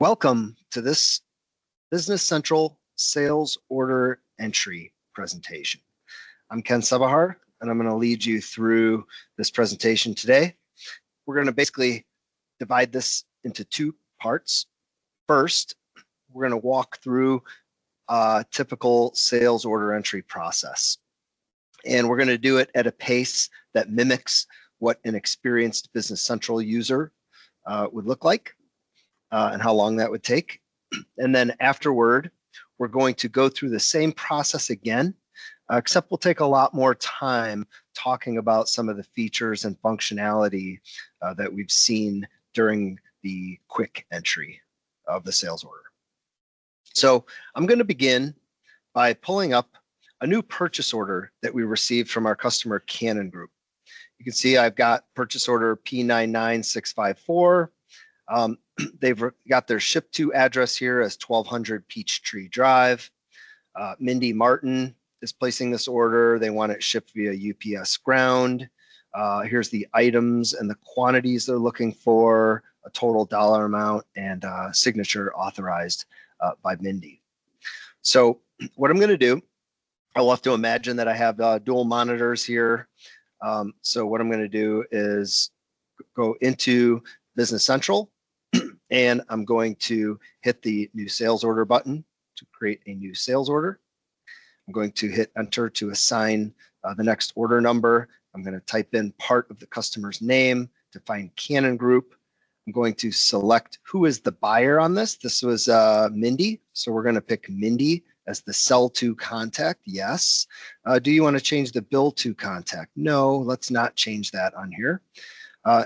Welcome to this Business Central Sales Order Entry presentation. I'm Ken Sabahar, and I'm going to lead you through this presentation today. We're going to basically divide this into two parts. First, we're going to walk through a typical sales order entry process. And we're going to do it at a pace that mimics what an experienced Business Central user would look like. And how long that would take. And then afterward, we're going to go through the same process again, except we'll take a lot more time talking about some of the features and functionality that we've seen during the quick entry of the sales order. So I'm going to begin by pulling up a new purchase order that we received from our customer Canon Group. You can see I've got purchase order P99654. They've got their ship to address here as 1200 Peachtree Drive. Mindy Martin is placing this order. They want it shipped via UPS ground. Here's the items and the quantities they're looking for, a total dollar amount, and signature authorized by Mindy. So what I'm going to do, I'll have to imagine that I have dual monitors here. So what I'm going to do is go into Business Central. And I'm going to hit the new sales order button to create a new sales order. I'm going to hit enter to assign the next order number. I'm going to type in part of the customer's name to find Canon Group. I'm going to select who is the buyer on this. This was Mindy. So we're going to pick Mindy as the sell to contact. Yes. Do you want to change the bill to contact? No, let's not change that on here.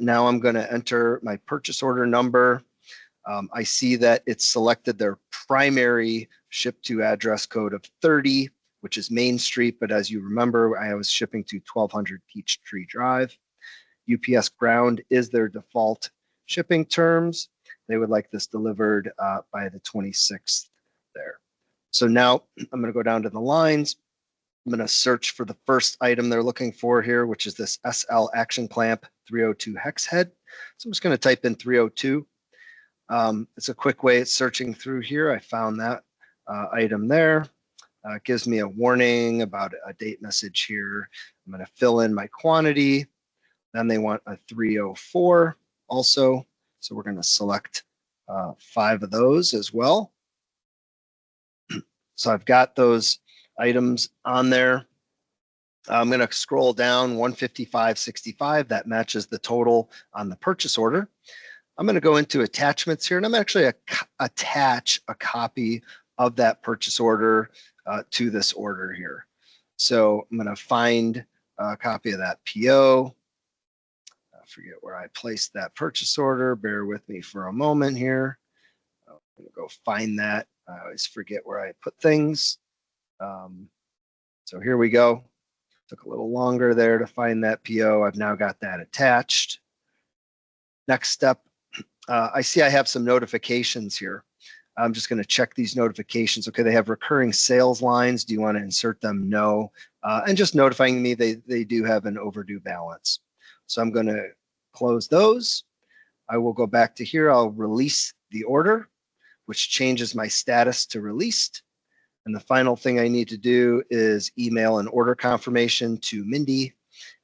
Now I'm going to enter my purchase order number. I see that it's selected their primary ship to address code of 30, which is Main Street. But as you remember, I was shipping to 1200 Peachtree Drive. UPS ground is their default shipping terms. They would like this delivered by the 26th there. So now I'm going to go down to the lines. I'm going to search for the first item they're looking for here, which is this SL action clamp 302 hex head. So I'm just going to type in 302. It's a quick way of searching through here. I found that item there. It gives me a warning about a date message here. I'm going to fill in my quantity. Then they want a 304 also. So we're going to select 5 of those as well. So I've got those items on there. I'm going to scroll down 155.65. That matches the total on the purchase order. I'm going to go into attachments here, and I'm actually attach a copy of that purchase order to this order here. So I'm going to find a copy of that PO. I forget where I placed that purchase order. Bear with me for a moment here. I'm going to go find that. I always forget where I put things. So here we go. Took a little longer there to find that PO. I've now got that attached. Next step. I see I have some notifications here. I'm just going to check these notifications. Okay, they have recurring sales lines. Do you want to insert them? No. And just notifying me they do have an overdue balance. So I'm going to close those. I will go back to here. I'll release the order, which changes my status to released. And the final thing I need to do is email an order confirmation to Mindy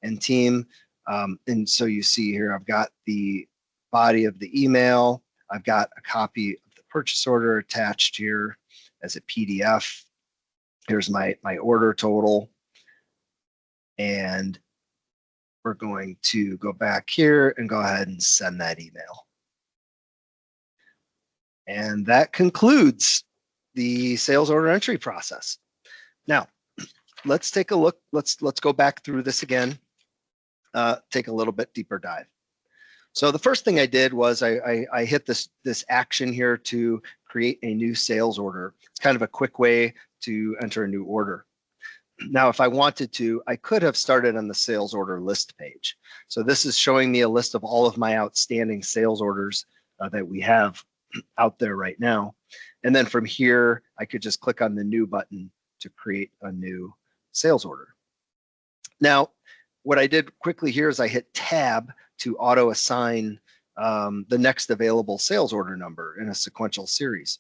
and team. And so you see here, I've got the body of the email. I've got a copy of the purchase order attached here as a PDF. Here's my order total. And we're going to go back here and go ahead and send that email. And that concludes the sales order entry process. Now, let's take a look. Let's go back through this again, take a little bit deeper dive. So the first thing I did was I hit this action here to create a new sales order. It's kind of a quick way to enter a new order. Now, if I wanted to, I could have started on the sales order list page. So this is showing me a list of all of my outstanding sales orders that we have out there right now. And then from here, I could just click on the new button to create a new sales order. Now, what I did quickly here is I hit tab to auto assign the next available sales order number in a sequential series.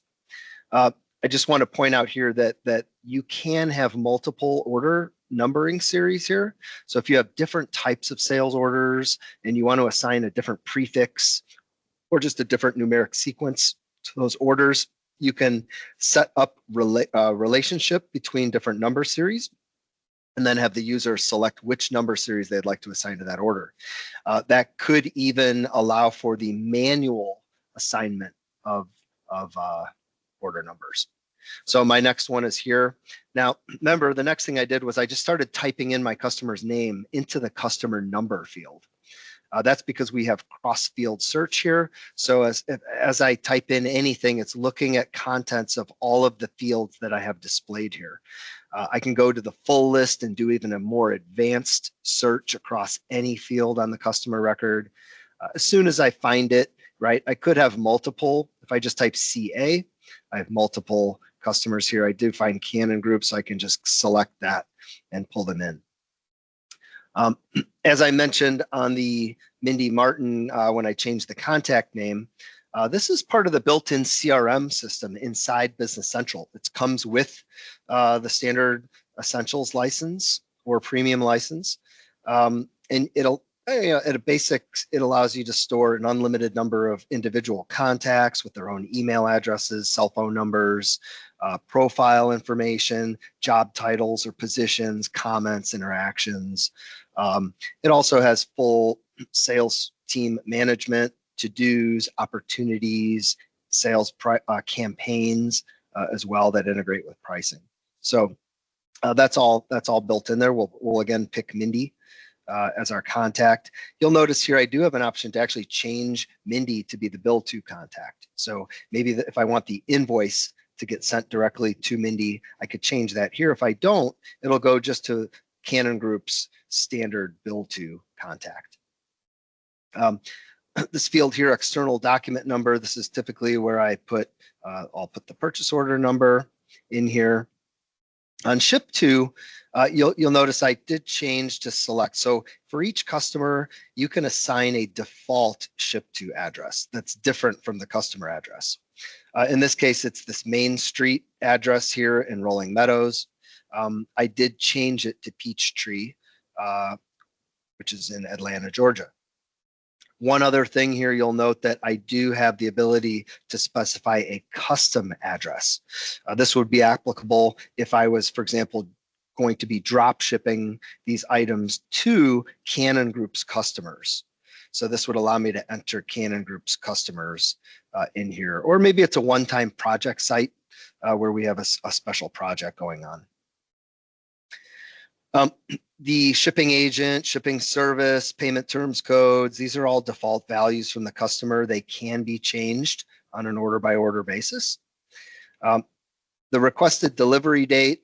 I just want to point out here that you can have multiple order numbering series here. So if you have different types of sales orders and you want to assign a different prefix or just a different numeric sequence to those orders, you can set up relationship between different number series and then have the user select which number series they'd like to assign to that order. That could even allow for the manual assignment of order numbers. So my next one is here. Now, remember, the next thing I did was I just started typing in my customer's name into the customer number field. That's because we have cross-field search here. So as I type in anything, it's looking at contents of all of the fields that I have displayed here. I can go to the full list and do even a more advanced search across any field on the customer record. As soon as I find it, right, I could have multiple. If I just type CA, I have multiple customers here. I do find Canon groups, so I can just select that and pull them in. As I mentioned on the Mindy Martin, when I changed the contact name, this is part of the built-in CRM system inside Business Central. It comes with the standard Essentials license or premium license. And it'll, at a basics, it allows you to store an unlimited number of individual contacts with their own email addresses, cell phone numbers, profile information, job titles or positions, comments, interactions. It also has full sales team management, to-dos, opportunities, sales campaigns as well that integrate with pricing. So that's all built in there. We'll again pick Mindy as our contact. You'll notice here I do have an option to actually change Mindy to be the bill to contact. So maybe if I want the invoice to get sent directly to Mindy, I could change that here. If I don't, it'll go just to Canon Group's standard bill to contact. This field here, external document number, this is typically where I put, I'll put the purchase order number in here. On ship to, you'll notice I did change to select. So for each customer, you can assign a default ship to address that's different from the customer address. In this case, it's this Main Street address here in Rolling Meadows. I did change it to Peachtree, which is in Atlanta, Georgia. One other thing here, you'll note that I do have the ability to specify a custom address. This would be applicable if I was, for example, going to be drop shipping these items to Canon Group's customers. So this would allow me to enter Canon Group's customers in here, or maybe it's a one-time project site where we have a special project going on. The shipping agent, shipping service, payment terms codes, these are all default values from the customer. They can be changed on an order by order basis. The requested delivery date,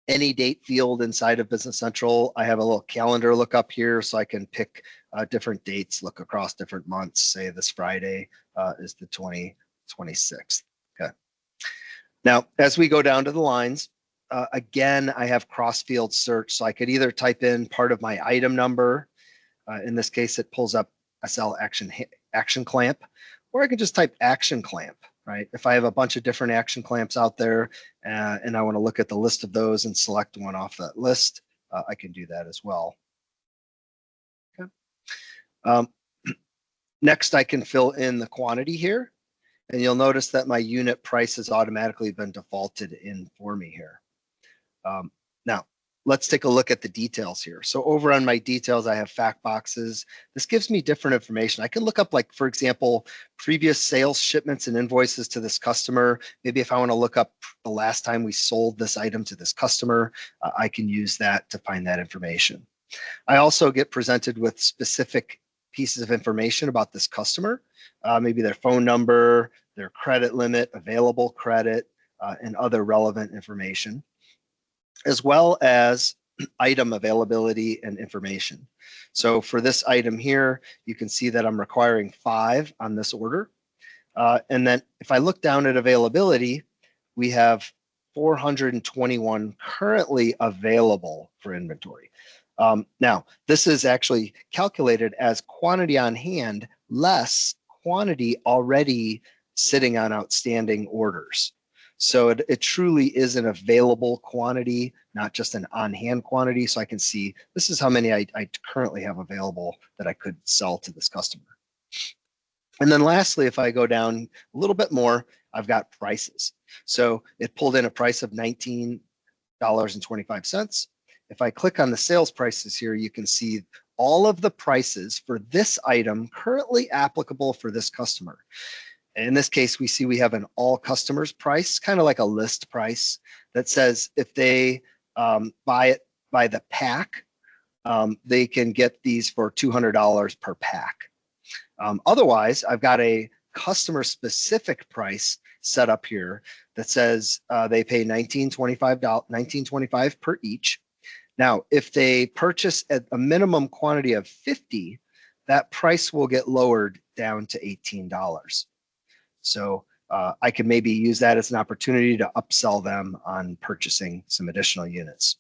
any date field inside of Business Central, I have a little calendar look up here so I can pick different dates, look across different months. Say this Friday is the 26th. Okay. Now, as we go down to the lines, again, I have cross-field search, so I could either type in part of my item number. In this case, it pulls up SL action clamp, or I could just type action clamp, right? If I have a bunch of different action clamps out there and I want to look at the list of those and select one off that list, I can do that as well. Okay. Next, I can fill in the quantity here, and you'll notice that my unit price has automatically been defaulted in for me here. Now, let's take a look at the details here. So over on my details, I have fact boxes. This gives me different information. I can look up, like, for example, previous sales shipments and invoices to this customer. Maybe if I want to look up the last time we sold this item to this customer, I can use that to find that information. I also get presented with specific pieces of information about this customer, maybe their phone number, their credit limit, available credit, and other relevant information, as well as item availability and information. So for this item here, you can see that I'm requiring 5 on this order. And then if I look down at availability, we have 421 currently available for inventory. Now, this is actually calculated as quantity on hand less quantity already sitting on outstanding orders. So it truly is an available quantity, not just an on-hand quantity. So I can see this is how many I currently have available that I could sell to this customer. And then lastly, if I go down a little bit more, I've got prices. So it pulled in a price of $19.25. If I click on the sales prices here, you can see all of the prices for this item currently applicable for this customer. In this case, we see we have an all customers price, kind of like a list price that says if they buy it by the pack, they can get these for $200 per pack. Otherwise, I've got a customer specific price set up here that says they pay $19.25 per each. Now, if they purchase at a minimum quantity of 50, that price will get lowered down to $18. So I could maybe use that as an opportunity to upsell them on purchasing some additional units.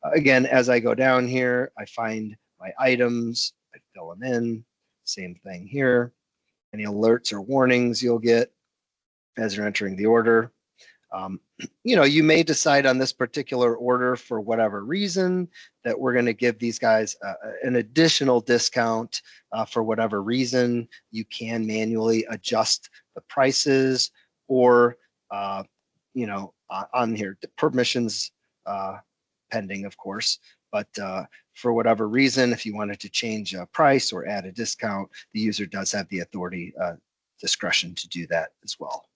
Again, as I go down here, I find my items, I fill them in, same thing here. Any alerts or warnings you'll get as you're entering the order. You may decide on this particular order for whatever reason that we're going to give these guys an additional discount for whatever reason. You can manually adjust the prices or, on here, permissions pending, of course. But for whatever reason, if you wanted to change a price or add a discount, the user does have the authority, discretion to do that as well.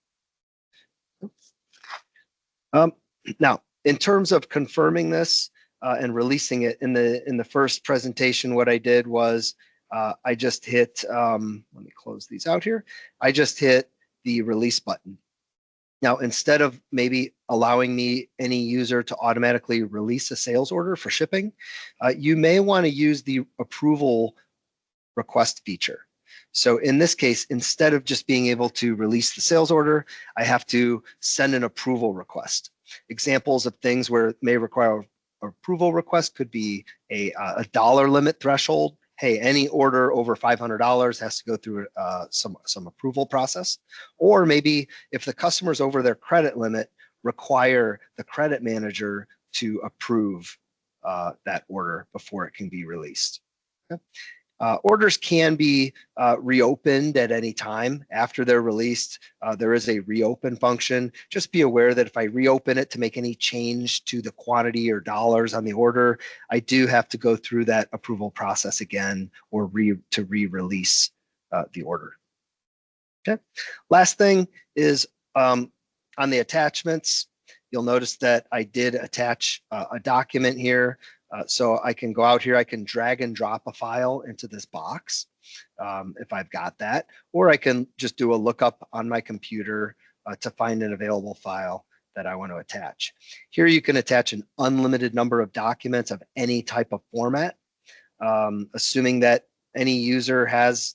Now, in terms of confirming this and releasing it in the first presentation, what I did was I just hit, let me close these out here. I just hit the release button. Now, instead of maybe allowing any user to automatically release a sales order for shipping, you may want to use the approval request feature. So in this case, instead of just being able to release the sales order, I have to send an approval request. Examples of things where it may require an approval request could be a dollar limit threshold. Hey, any order over $500 has to go through some approval process. Or maybe if the customer's over their credit limit, require the credit manager to approve that order before it can be released. Okay. Orders can be reopened at any time after they're released. There is a reopen function. Just be aware that if I reopen it to make any change to the quantity or dollars on the order, I do have to go through that approval process again or to re-release the order. Okay. Last thing is on the attachments, you'll notice that I did attach a document here. So I can go out here, I can drag and drop a file into this box if I've got that, or I can just do a lookup on my computer to find an available file that I want to attach. Here you can attach an unlimited number of documents of any type of format, assuming that any user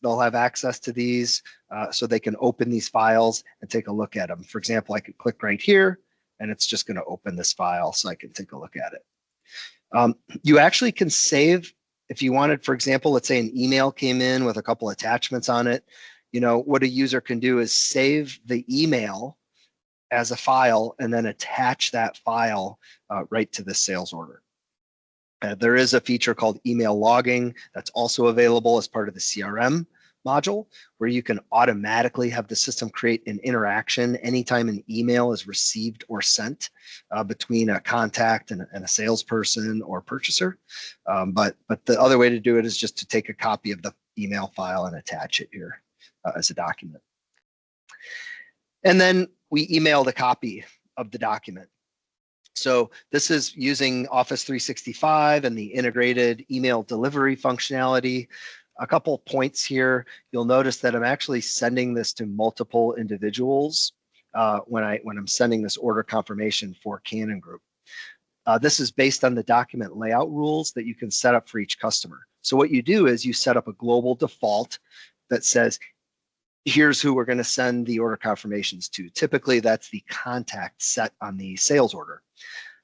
they'll have access to these so they can open these files and take a look at them. For example, I could click right here and it's just going to open this file so I can take a look at it. You actually can save if you wanted, for example, let's say an email came in with a couple attachments on it. What a user can do is save the email as a file and then attach that file right to the sales order. There is a feature called email logging that's also available as part of the CRM module, where you can automatically have the system create an interaction anytime an email is received or sent between a contact and a salesperson or purchaser. But the other way to do it is just to take a copy of the email file and attach it here as a document. And then we emailed a copy of the document. So this is using Office 365 and the integrated email delivery functionality. A couple points here. You'll notice that I'm actually sending this to multiple individuals when I'm sending this order confirmation for Canon Group. This is based on the document layout rules that you can set up for each customer. So what you do is you set up a global default that says, here's who we're going to send the order confirmations to. Typically, that's the contact set on the sales order.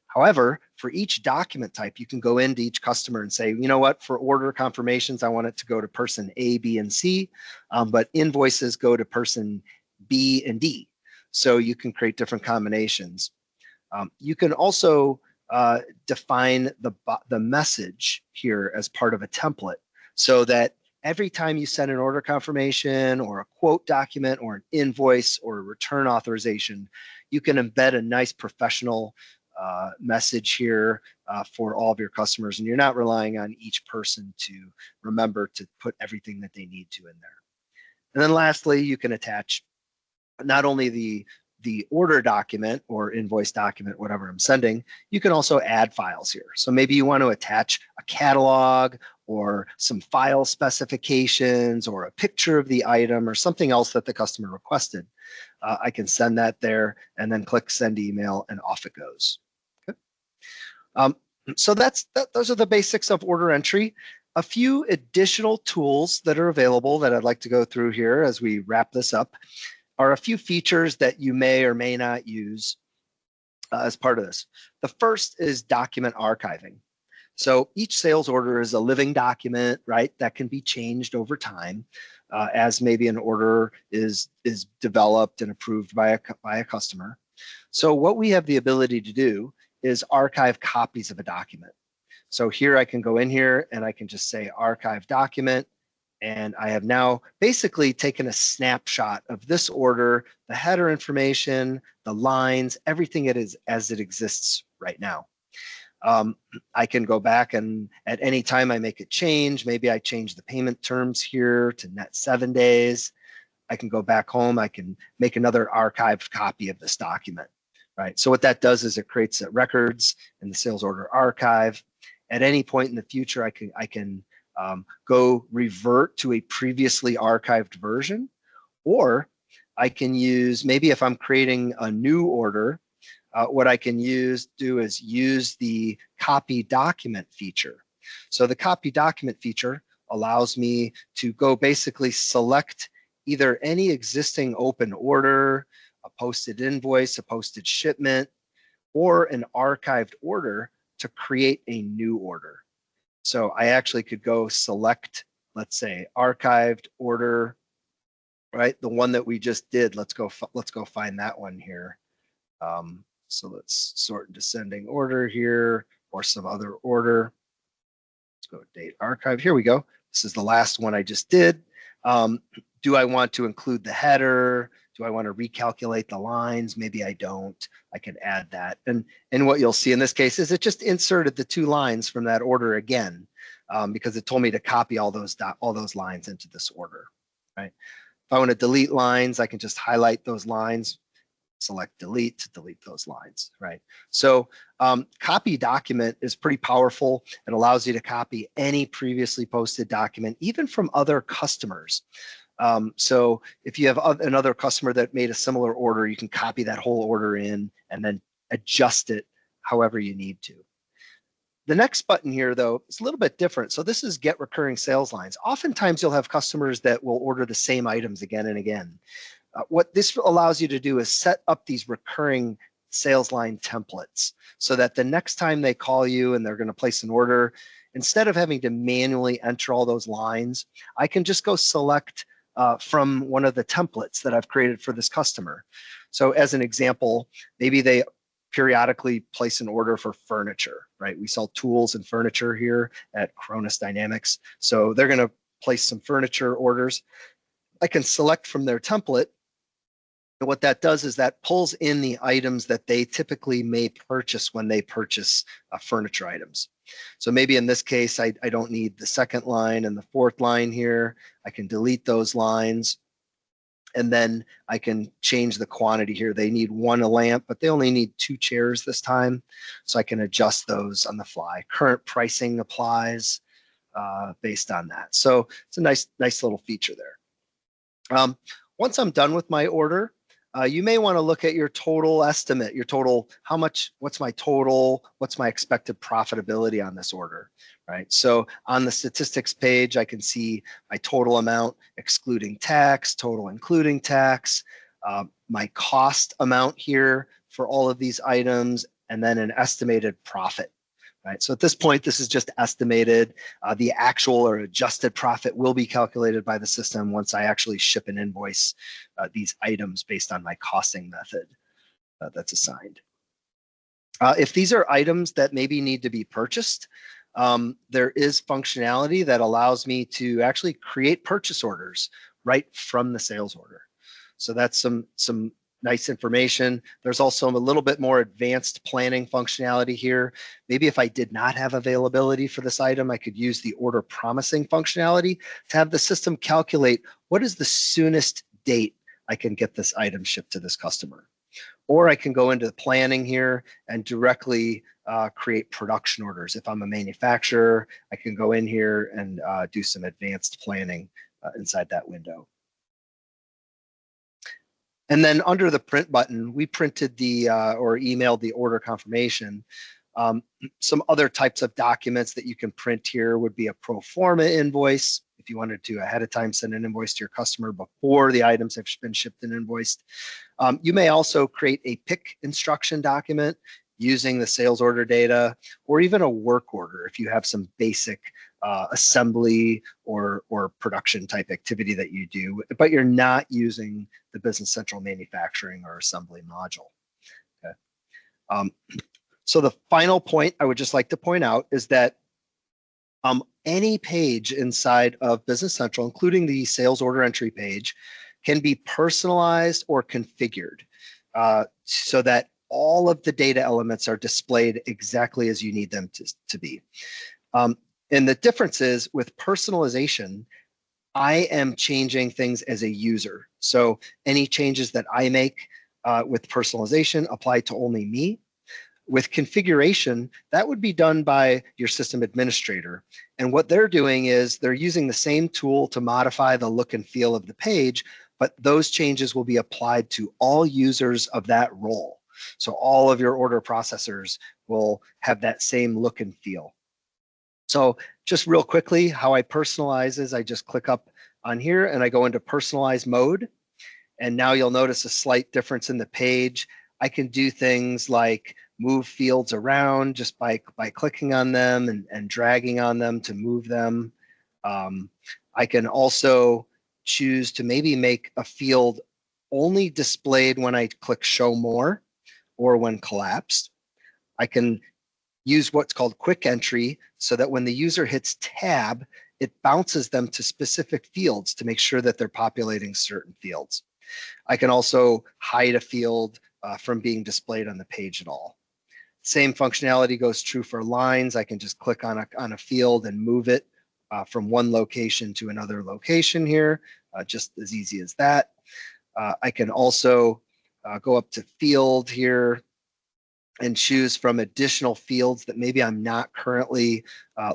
However, for each document type, you can go into each customer and say, you know what, for order confirmations, I want it to go to person A, B, and C, but invoices go to person B and D. So you can create different combinations. You can also define the message here as part of a template so that every time you send an order confirmation or a quote document or an invoice or a return authorization, you can embed a nice professional message here for all of your customers, and you're not relying on each person to remember to put everything that they need to in there. And then lastly, you can attach not only the order document or invoice document, whatever I'm sending, you can also add files here. So maybe you want to attach a catalog or some file specifications or a picture of the item or something else that the customer requested. I can send that there and then click send email and off it goes. Okay. So those are the basics of order entry. A few additional tools that are available that I'd like to go through here as we wrap this up are a few features that you may or may not use as part of this. The first is document archiving. So each sales order is a living document, right? That can be changed over time as maybe an order is developed and approved by a customer. So what we have the ability to do is archive copies of a document. So here I can go in here and I can just say archive document. And I have now basically taken a snapshot of this order, the header information, the lines, everything it is as it exists right now. I can go back and at any time I make a change, maybe I change the payment terms here to net 7 days. I can go back home, I can make another archived copy of this document, right? So what that does is it creates records in the sales order archive. At any point in the future, I can go revert to a previously archived version, or I can use, maybe if I'm creating a new order, what I can do is use the copy document feature. So the copy document feature allows me to go basically select either any existing open order, a posted invoice, a posted shipment, or an archived order to create a new order. So I actually could go select, let's say, archived order, right? The one that we just did. Let's go find that one here. So let's sort in descending order here or some other order. Let's go date archive. Here we go. This is the last one I just did. Do I want to include the header? Do I want to recalculate the lines? Maybe I don't. I can add that. And what you'll see in this case is it just inserted the 2 lines from that order again because it told me to copy all those lines into this order, right? If I want to delete lines, I can just highlight those lines, select delete to delete those lines, right? So copy document is pretty powerful. It allows you to copy any previously posted document, even from other customers. So if you have another customer that made a similar order, you can copy that whole order in and then adjust it however you need to. The next button here, though, is a little bit different. So this is get recurring sales lines. Oftentimes you'll have customers that will order the same items again and again. What this allows you to do is set up these recurring sales line templates so that the next time they call you and they're going to place an order, instead of having to manually enter all those lines, I can just go select from one of the templates that I've created for this customer. So as an example, maybe they periodically place an order for furniture, right? We sell tools and furniture here at Cronus Dynamics. So they're going to place some furniture orders. I can select from their template. And what that does is that pulls in the items that they typically may purchase when they purchase furniture items. So maybe in this case, I don't need the second line and the fourth line here. I can delete those lines. And then I can change the quantity here. They need 1 lamp, but they only need 2 chairs this time. So I can adjust those on the fly. Current pricing applies based on that. So it's a nice little feature there. Once I'm done with my order, you may want to look at your total estimate, your total, what's my total, what's my expected profitability on this order, right? So on the statistics page, I can see my total amount excluding tax, total including tax, my cost amount here for all of these items, and then an estimated profit. Right. So at this point, this is just estimated. The actual or adjusted profit will be calculated by the system once I actually ship and invoice these items based on my costing method that's assigned. If these are items that maybe need to be purchased, there is functionality that allows me to actually create purchase orders right from the sales order. So that's some nice information. There's also a little bit more advanced planning functionality here. Maybe if I did not have availability for this item, I could use the order promising functionality to have the system calculate what is the soonest date I can get this item shipped to this customer. Or I can go into the planning here and directly create production orders. If I'm a manufacturer, I can go in here and do some advanced planning inside that window. And then under the print button, we printed the or emailed the order confirmation. Some other types of documents that you can print here would be a pro forma invoice, if you wanted to ahead of time send an invoice to your customer before the items have been shipped and invoiced. You may also create a pick instruction document using the sales order data, or even a work order if you have some basic assembly or production type activity that you do, but you're not using the Business Central manufacturing or assembly module. Okay. So the final point I would just like to point out is that any page inside of Business Central, including the sales order entry page, can be personalized or configured so that all of the data elements are displayed exactly as you need them to be. And the difference is with personalization, I am changing things as a user. So any changes that I make with personalization apply to only me. With configuration, that would be done by your system administrator. And what they're doing is they're using the same tool to modify the look and feel of the page, but those changes will be applied to all users of that role. So all of your order processors will have that same look and feel. So just real quickly, how I personalize is I just click up on here and I go into personalize mode. And now you'll notice a slight difference in the page. I can do things like move fields around just by clicking on them and dragging on them to move them. I can also choose to maybe make a field only displayed when I click show more or when collapsed. I can use what's called quick entry so that when the user hits tab, it bounces them to specific fields to make sure that they're populating certain fields. I can also hide a field from being displayed on the page at all. Same functionality goes true for lines. I can just click on a field and move it from one location to another location here, just as easy as that. I can also go up to field here and choose from additional fields that maybe I'm not currently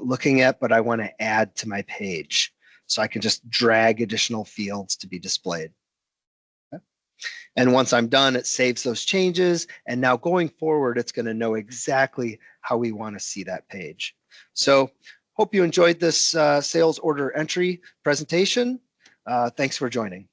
looking at, but I want to add to my page. So I can just drag additional fields to be displayed. Okay. And once I'm done, it saves those changes. And now going forward, it's going to know exactly how we want to see that page. So hope you enjoyed this sales order entry presentation. Thanks for joining.